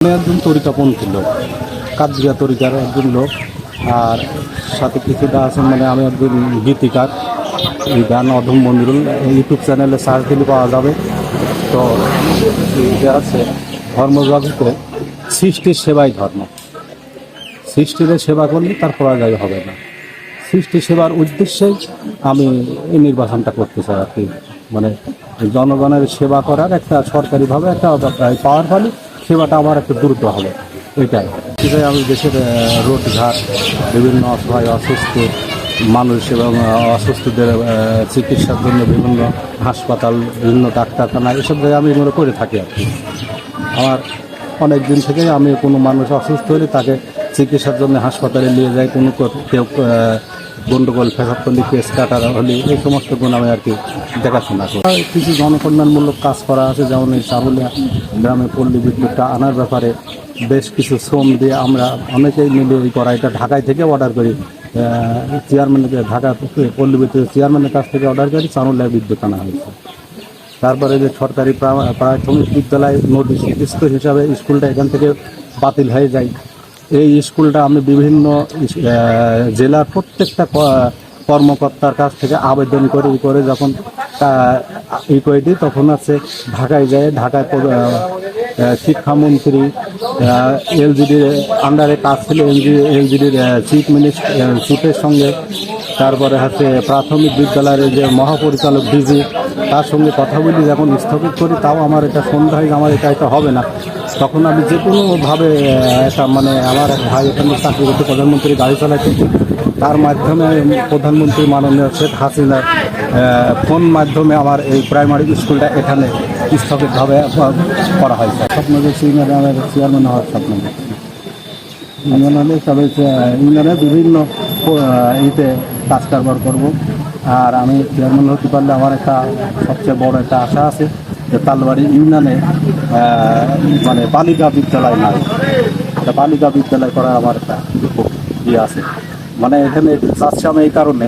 আমি একজন তরিকাপন্থী লোক, কাজরিয়া তরিকার একজন লোক। আর সাথে কিছুটা আছে, মানে আমি একজন গীতিকার। এই গান অধম মন্দিরুল ইউটিউব চ্যানেলে সার্চ দিলে পাওয়া যাবে। তো যে আছে ধর্মজগতে সৃষ্টির সেবাই ধর্ম। সৃষ্টির সেবা করলে তার পরাজয় হবে না। সৃষ্টি সেবার উদ্দেশ্যেই আমি এই নির্বাচনটা করতে চাই আর কি। মানে জনগণের সেবা করার একটা সরকারিভাবে একটা পাওয়ার ফলে সেবাটা আমার একটু দ্রুত হবে, এটাই। আমি দেশের রোডঘাট, বিভিন্ন অসহায় অসুস্থ মানুষ এবং অসুস্থদের চিকিৎসার জন্য বিভিন্ন হাসপাতাল, বিভিন্ন ডাক্তারখানা, এসব জায়গায় আমি এগুলো করে থাকি আর কি। আমার অনেক দিন থেকেই আমি কোনো মানুষ অসুস্থ হলে তাকে চিকিৎসার জন্য হাসপাতালে নিয়ে যাই। কোনো কেউ গন্ডগোল ফেসাদ করলে, কেস কাটার হলে, এই সমস্ত গুণ আমি আর কি দেখাশোনা করি। কিছু জনকল্যাণমূলক কাজ করা আছে, যেমন এই চারুলিয়া গ্রামে পল্লী বিদ্যুৎটা আনার ব্যাপারে বেশ কিছু শ্রম দিয়ে আমরা অনেকেই মিলে এই করা। এটা ঢাকায় থেকে অর্ডার করি, চেয়ারম্যানকে, ঢাকা পল্লী বিদ্যুতের চেয়ারম্যানের কাছ থেকে অর্ডার করি, চারুলিয়া বিদ্যুৎ আনা হয়েছে। তারপরে যে সরকারি প্রাথমিক বিদ্যালয় নোটিশ হিসাবে স্কুলটা এখান থেকে বাতিল হয়ে যায়। এই স্কুলটা আমি বিভিন্ন জেলার প্রত্যেকটা কর্মকর্তার কাছ থেকে আবেদন করে যখন করে দিই, তখন আছে ঢাকায় যায়। ঢাকায় শিক্ষামন্ত্রী, এলজিডির আন্ডারে কাজ ছিল, এলজিডির চিফের সঙ্গে, তারপরে হচ্ছে প্রাথমিক বিদ্যালয়ের যে মহাপরিচালক ডিজি, তার সঙ্গে কথা বলি, যখন স্থগিত করি, তাও আমার এটা সন্দেহ আমার এটা হবে না। তখন আমি যে কোনোভাবে একটা, মানে আমার এক ভাই এখানে চাকরি করতে, প্রধানমন্ত্রী গাড়ি চালাইতে, তার মাধ্যমে প্রধানমন্ত্রী মাননীয় শেখ হাসিনার ফোন মাধ্যমে আমার এই প্রাইমারি স্কুলটা এখানে স্থগিতভাবে করা হয়েছে। স্বপ্ন দেখছি ইউনিয়নের চেয়ারম্যান হওয়ার স্বপ্ন দেখছি। ইউনিয়নে তবে ইউনিয়নে বিভিন্ন ইতে কাজ কারবার করবো। আর আমি চেয়ারম্যান হতে পারলে আমার একটা সবচেয়ে বড় একটা আশা আছে যে তালবাড়ি ইউনিয়নে মানে বালিকা বিদ্যালয় নাই, একটা বালিকা বিদ্যালয় করার আমার একটা ইয়ে আছে। মানে এখানে চাচ্ছি আমি এই কারণে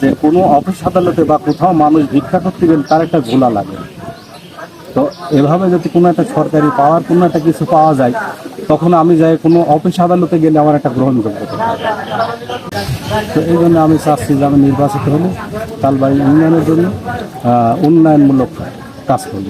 যে কোনো অফিস আদালতে বা কোথাও মানুষ ভিক্ষা করতে গেলে তার একটা ঘোলা লাগে। তো এভাবে যদি কোনো একটা সরকারি পাওয়ার কোনো একটা কিছু পাওয়া যায়, তখন আমি যাই কোনো অফিস আদালতে গেলে আমার একটা গ্রহণযোগ্য। তো এই জন্য আমি চাচ্ছি যে আমি নির্বাচিত হলে তালবাড়ি ইউনিয়নের জন্য উন্নয়নমূলক কাজ করব।